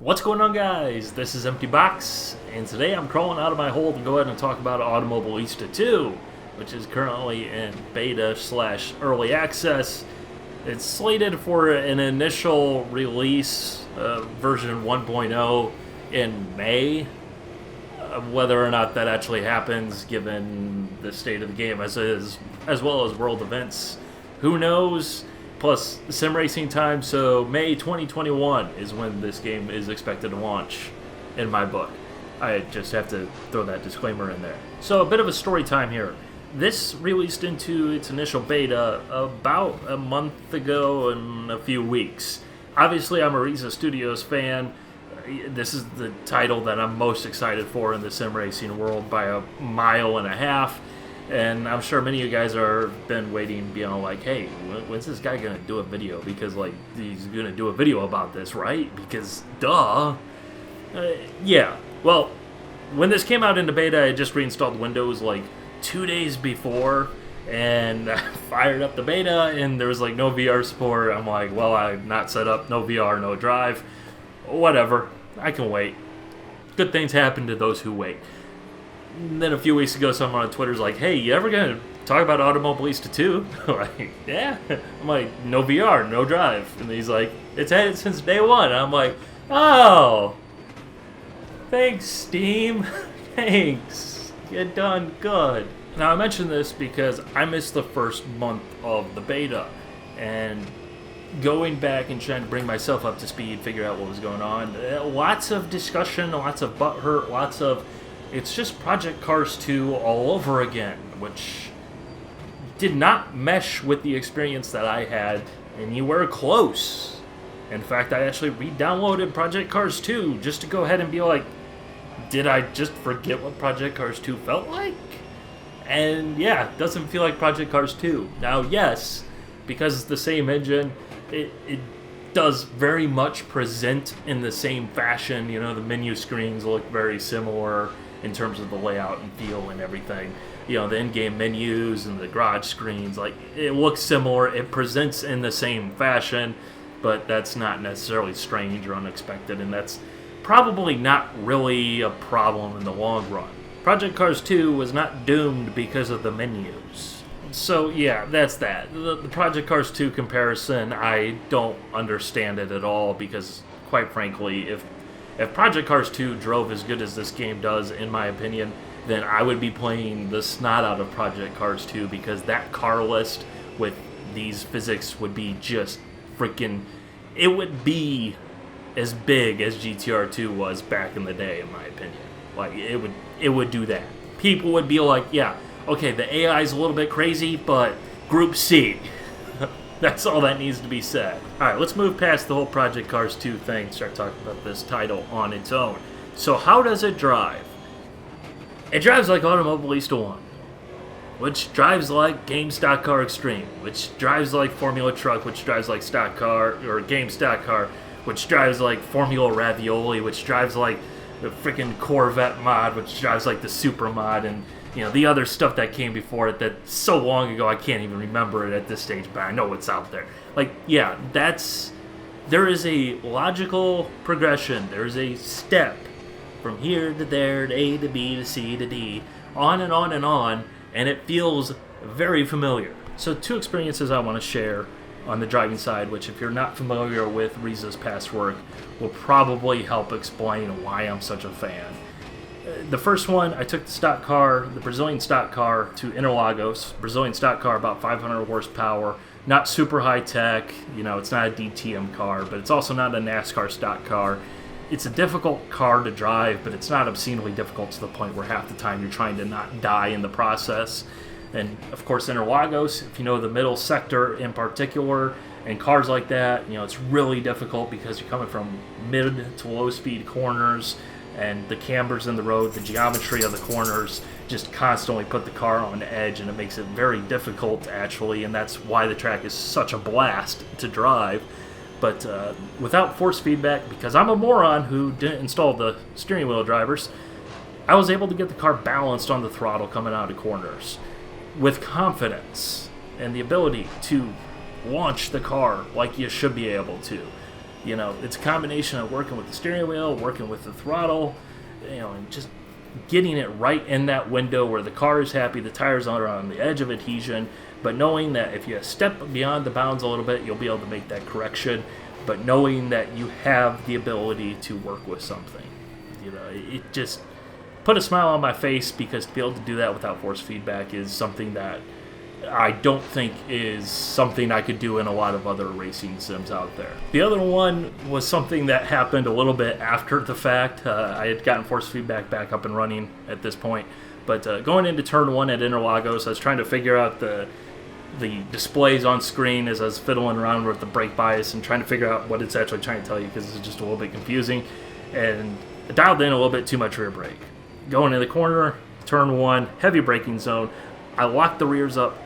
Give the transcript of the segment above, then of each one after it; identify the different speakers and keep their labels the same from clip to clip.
Speaker 1: What's going on, guys? This is Empty Box, and today I'm crawling out of my hole to go ahead and talk about Automobilista 2, which is currently in beta slash early access. It's slated for an initial release, version 1.0, in May. Whether or not that actually happens, given the state of the game as is, as well as world events, who knows? Plus sim racing time, so May 2021 is when this game is expected to launch, in my book. I just have to throw that disclaimer in there. So a bit of a story time here. This released into its initial beta about a month ago and a few weeks. Obviously, I'm a Riza Studios fan. This is the title that I'm most excited for in the sim racing world by a mile and a half. And I'm sure many of you guys are been waiting, like, hey, when's this guy gonna do a video? Because he's gonna do a video about this, right? Because duh. Yeah. Well, when this came out into beta, I just reinstalled Windows 2 days before, and I fired up the beta, and there was no VR support. I'm like, well, I'm not set up, no VR, no drive, whatever. I can wait. Good things happen to those who wait. And then a few weeks ago, someone on Twitter's like, hey, you ever gonna talk about Automobilista 2? I'm like, yeah. I'm like, no VR, no drive. And he's like, it's had it since day one. And I'm like, oh, thanks, Steam. Thanks. You done good. Now, I mention this because I missed the first month of the beta. And going back and trying to bring myself up to speed, figure out what was going on. Lots of discussion, lots of butthurt, lots of... It's just Project Cars 2 all over again, which did not mesh with the experience that I had anywhere close. In fact, I actually re-downloaded Project Cars 2 just to go ahead and be like, did I just forget what Project Cars 2 felt like? And yeah, it doesn't feel like Project Cars 2. Now, yes, because it's the same engine, it does very much present in the same fashion. The menu screens look very similar in terms of the layout and feel and everything. The in-game menus and the garage screens, it looks similar. It presents in the same fashion, but that's not necessarily strange or unexpected, and that's probably not really a problem in the long run. Project Cars 2 was not doomed because of the menus. So yeah, that's that. The Project Cars 2 comparison, I don't understand it at all, because quite frankly, if Project Cars 2 drove as good as this game does, in my opinion, then I would be playing the snot out of Project Cars 2, because that car list with these physics would be just freaking... It would be as big as GTR 2 was back in the day, in my opinion. It would do that. People would be like, yeah, okay, the AI is a little bit crazy, but Group C. That's all that needs to be said. Alright, let's move past the whole Project Cars 2 thing and start talking about this title on its own. So how does it drive? It drives like Automobilista 1, which drives like Game Stock Car Extreme, which drives like Formula Truck, which drives like Stock Car, or Game Stock Car, which drives like Formula Ravioli, which drives like the freaking Corvette mod, which drives like the Super mod, and the other stuff that came before it that so long ago I can't even remember it at this stage, but I know it's out there. Yeah, there is a logical progression. There is a step from here to there, to A to B to C to D, on and on and on, and it feels very familiar. So 2 experiences I want to share on the driving side, which if you're not familiar with Riza's past work, will probably help explain why I'm such a fan. The first one, I took the Brazilian stock car to Interlagos. Brazilian stock car, about 500 horsepower, not super high tech. It's not a DTM car, but it's also not a NASCAR stock car. It's a difficult car to drive, but it's not obscenely difficult to the point where half the time you're trying to not die in the process. And of course, Interlagos, if you know the middle sector in particular, and cars like that, it's really difficult because you're coming from mid to low speed corners, and the cambers in the road, the geometry of the corners just constantly put the car on edge, and it makes it very difficult, actually, and that's why the track is such a blast to drive. But without force feedback, because I'm a moron who didn't install the steering wheel drivers, I was able to get the car balanced on the throttle coming out of corners with confidence and the ability to launch the car like you should be able to. It's a combination of working with the steering wheel, working with the throttle, and just getting it right in that window where the car is happy, the tires are on the edge of adhesion, but knowing that if you step beyond the bounds a little bit, you'll be able to make that correction, but knowing that you have the ability to work with something. It just put a smile on my face, because to be able to do that without force feedback is something that I don't think is something I could do in a lot of other racing sims out there. The other one was something that happened a little bit after the fact. I had gotten force feedback back up and running at this point, but going into turn 1 at Interlagos, I was trying to figure out the displays on screen as I was fiddling around with the brake bias and trying to figure out what it's actually trying to tell you, because it's just a little bit confusing, and I dialed in a little bit too much rear brake. Going in the corner, turn 1, heavy braking zone, I locked the rears up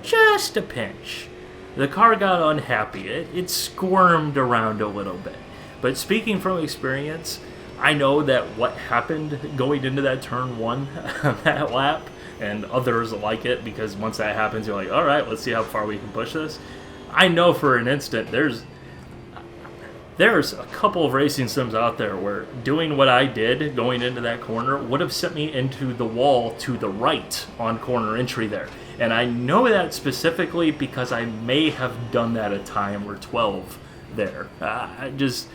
Speaker 1: just a pinch. The car got unhappy. It squirmed around a little bit. But speaking from experience, I know that what happened going into that turn 1 that lap, and others like it, because once that happens, you're like, all right, let's see how far we can push this. I know for an instant there's a couple of racing sims out there where doing what I did going into that corner would have sent me into the wall to the right on corner entry there. And I know that specifically because I may have done that a time or 12 there. Just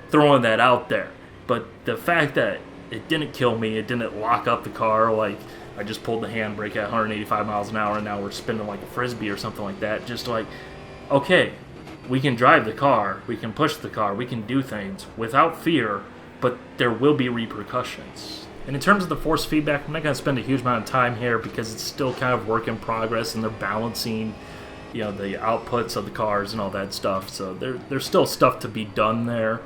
Speaker 1: throwing that out there. But the fact that it didn't kill me, it didn't lock up the car, like I just pulled the handbrake at 185 miles an hour and now we're spinning like a frisbee or something like that. Just like, okay, we can drive the car, we can push the car, we can do things without fear, but there will be repercussions. And in terms of the force feedback, I'm not going to spend a huge amount of time here because it's still kind of work in progress and they're balancing, the outputs of the cars and all that stuff. So there's still stuff to be done there,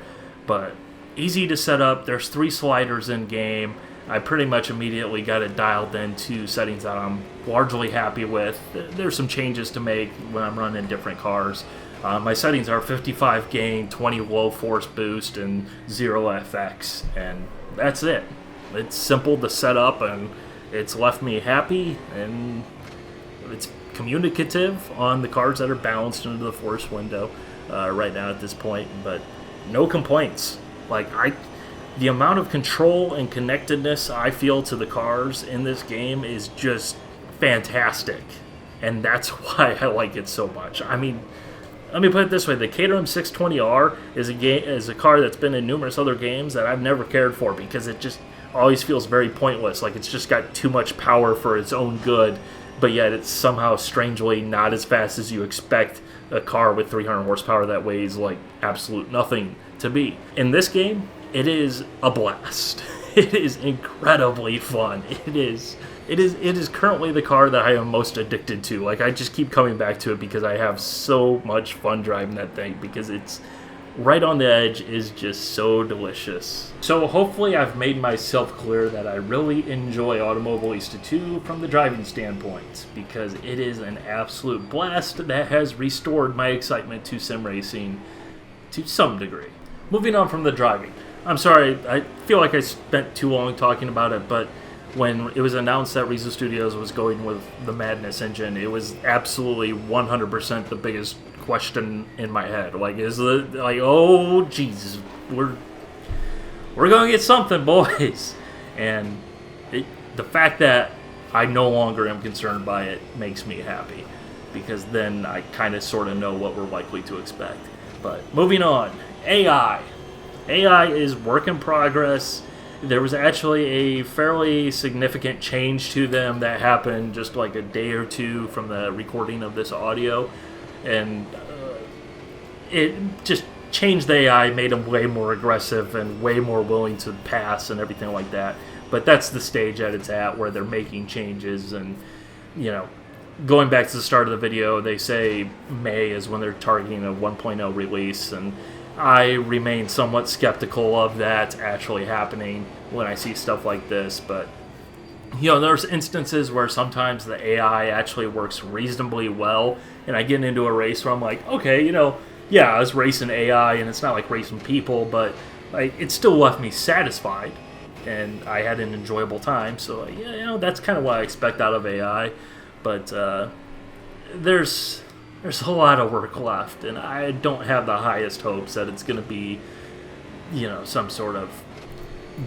Speaker 1: but easy to set up. There's 3 sliders in game. I pretty much immediately got it dialed into settings that I'm largely happy with. There's some changes to make when I'm running different cars. My settings are 55 gain, 20 low force boost, and 0 FX, and that's it. It's simple to set up, and it's left me happy, and it's communicative on the cars that are balanced into the force window right now at this point, but no complaints. The amount of control and connectedness I feel to the cars in this game is just fantastic, and that's why I like it so much. I mean, let me put it this way: the Caterham 620R is a car that's been in numerous other games that I've never cared for because it just always feels very pointless. Like it's just got too much power for its own good, but yet it's somehow strangely not as fast as you expect a car with 300 horsepower that weighs like absolute nothing to be. In this game, it is a blast. It is incredibly fun. It is currently the car that I am most addicted to. Like, I just keep coming back to it because I have so much fun driving that thing, because it's right on the edge, is just so delicious. So hopefully I've made myself clear that I really enjoy Automobilista 2 from the driving standpoint, because it is an absolute blast that has restored my excitement to sim racing to some degree. Moving on from the driving. I'm sorry, I feel like I spent too long talking about it, but when it was announced that Rizzo Studios was going with the Madness engine, it was absolutely 100% the biggest question in my head. Like, oh, Jesus, we're gonna get something, boys. And the fact that I no longer am concerned by it makes me happy, because then I kind of sort of know what we're likely to expect. But moving on, AI. AI is work in progress. There was actually a fairly significant change to them that happened just like a day or two from the recording of this audio, and it just changed the AI, made them way more aggressive and way more willing to pass and everything like that. But that's the stage that it's at, where they're making changes. And going back to the start of the video, they say May is when they're targeting a 1.0 release, and I remain somewhat skeptical of that actually happening when I see stuff like this. But there's instances where sometimes the AI actually works reasonably well, and I get into a race where I'm like, okay, yeah, I was racing AI, and it's not like racing people, but it still left me satisfied, and I had an enjoyable time. So that's kind of what I expect out of AI. But there's there's a lot of work left, and I don't have the highest hopes that it's going to be, some sort of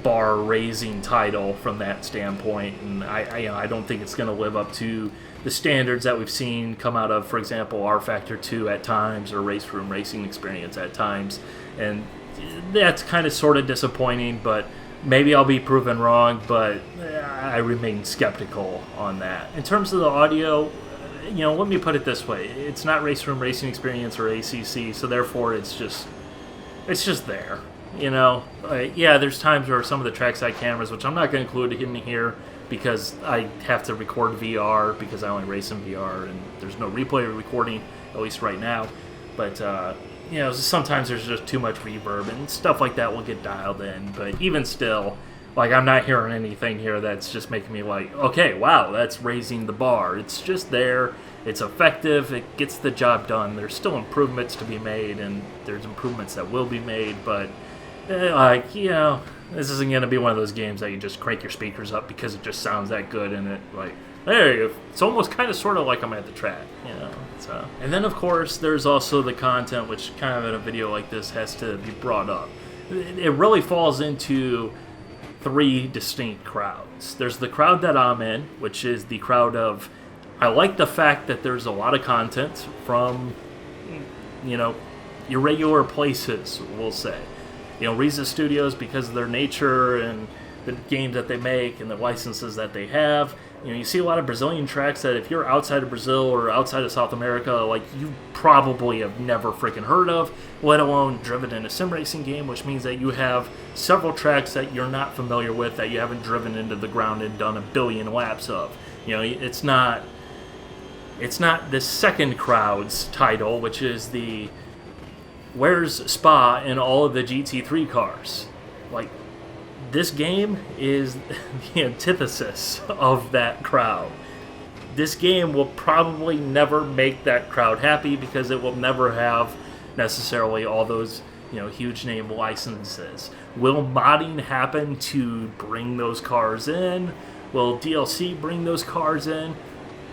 Speaker 1: bar-raising title from that standpoint. And I don't think it's going to live up to the standards that we've seen come out of, for example, R Factor 2 at times, or Race Room Racing Experience at times. And that's kind of sort of disappointing, but maybe I'll be proven wrong, but I remain skeptical on that. In terms of the audio, let me put it this way. It's not Race Room Racing Experience or ACC, so therefore it's just there. There's times where some of the trackside cameras, which I'm not going to include in here because I have to record VR because I only race in VR and there's no replay recording, at least right now. But, sometimes there's just too much reverb and stuff like that will get dialed in. But even still, I'm not hearing anything here that's just making me like, okay, wow, that's raising the bar. It's just there. It's effective. It gets the job done. There's still improvements to be made, and there's improvements that will be made, but this isn't going to be one of those games that you just crank your speakers up because it just sounds that good, and it's almost kind of sort of like I'm at the track, So, and then of course there's also the content, which kind of in a video like this has to be brought up. It really falls into three distinct crowds. There's the crowd that I'm in, which is the crowd of, I like the fact that there's a lot of content from, irregular places, we'll say. Riza Studios, because of their nature and the games that they make and the licenses that they have, you see a lot of Brazilian tracks that if you're outside of Brazil or outside of South America, you probably have never freaking heard of, let alone driven in a sim racing game, which means that you have several tracks that you're not familiar with, that you haven't driven into the ground and done a billion laps of. It's not the second crowd's title, which is the where's Spa in all of the GT3 cars. This game is the antithesis of that crowd. This game will probably never make that crowd happy because it will never have necessarily all those, huge name licenses. Will modding happen to bring those cars in? Will DLC bring those cars in?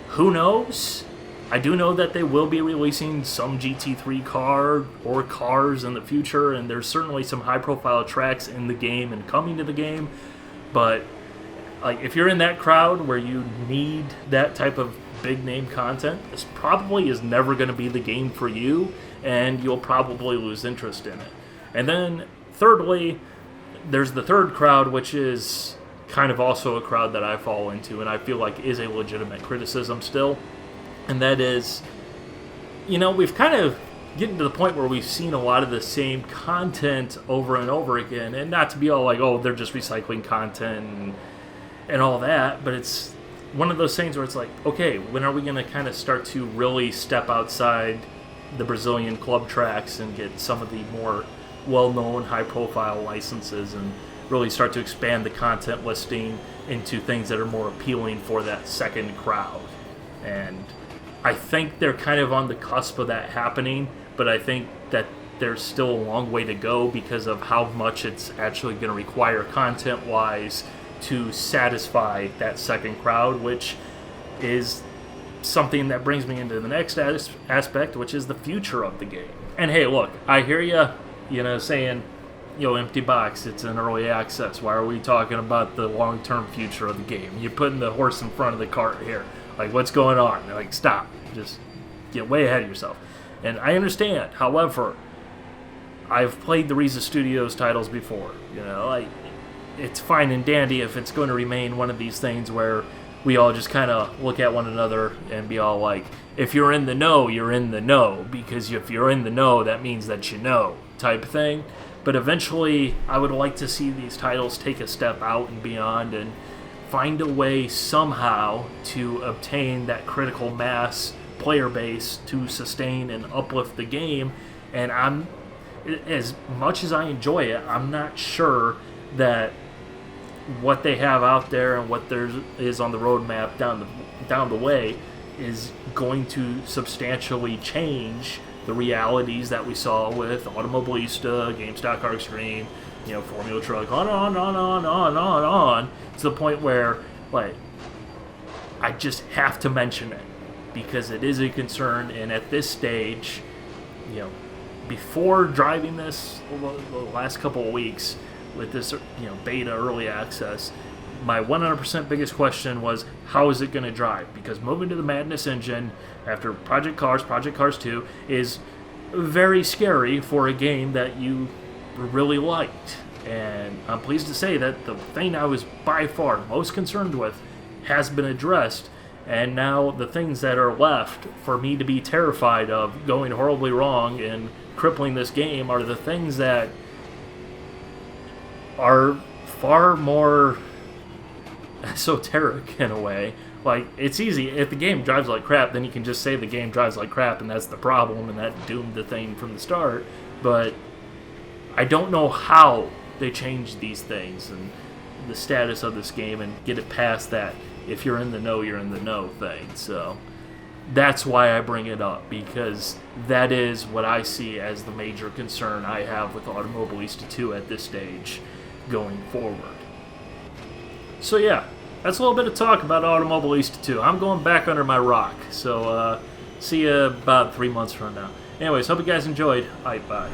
Speaker 1: Who knows? I do know that they will be releasing some GT3 car or cars in the future, and there's certainly some high-profile tracks in the game and coming to the game. But if you're in that crowd where you need that type of big-name content, this probably is never going to be the game for you, and you'll probably lose interest in it. And then, thirdly, there's the third crowd, which is kind of also a crowd that I fall into, and I feel like is a legitimate criticism still. And that is, we've kind of getting to the point where we've seen a lot of the same content over and over again. And not to be all like, oh, they're just recycling content and all that. But it's one of those things where it's like, okay, when are we going to kind of start to really step outside the Brazilian club tracks and get some of the more well-known, high-profile licenses and really start to expand the content listing into things that are more appealing for that second crowd? And I think they're kind of on the cusp of that happening, but I think that there's still a long way to go because of how much it's actually going to require content-wise to satisfy that second crowd, which is something that brings me into the next aspect, which is the future of the game. And hey, look, I hear you, saying, empty box, it's an early access. Why are we talking about the long-term future of the game? You're putting the horse in front of the cart here. What's going on? Stop. Just get way ahead of yourself. And I understand. However, I've played the Riza Studios titles before. It's fine and dandy if it's going to remain one of these things where we all just kind of look at one another and be all like, if you're in the know, you're in the know. Because if you're in the know, that means that you know, type thing. But eventually, I would like to see these titles take a step out and beyond and find a way somehow to obtain that critical mass player base to sustain and uplift the game. And as much as I enjoy it, I'm not sure that what they have out there and what there is on the roadmap down the way is going to substantially change the realities that we saw with Automobilista, GameStop Car Extreme, Formula Truck, on, to the point where, I just have to mention it. because it is a concern. And at this stage, you know, before driving this the last couple of weeks with this, beta early access, my 100% biggest question was, how is it going to drive? Because moving to the Madness engine after Project Cars 2 is very scary for a game that you really liked. And I'm pleased to say that the thing I was by far most concerned with has been addressed. And now the things that are left for me to be terrified of going horribly wrong and crippling this game are the things that are far more esoteric in a way. Like, it's easy. If the game drives like crap, then you can just say the game drives like crap and that's the problem, and that doomed the thing from the start. But I don't know how they change these things and the status of this game and get it past that if you're in the know, you're in the know thing. So that's why I bring it up, because that is what I see as the major concern I have with Automobilista 2 at this stage going forward. So yeah, that's a little bit of talk about Automobilista 2. I'm going back under my rock, so see you about 3 months from now. Anyways, hope you guys enjoyed. All right, bye.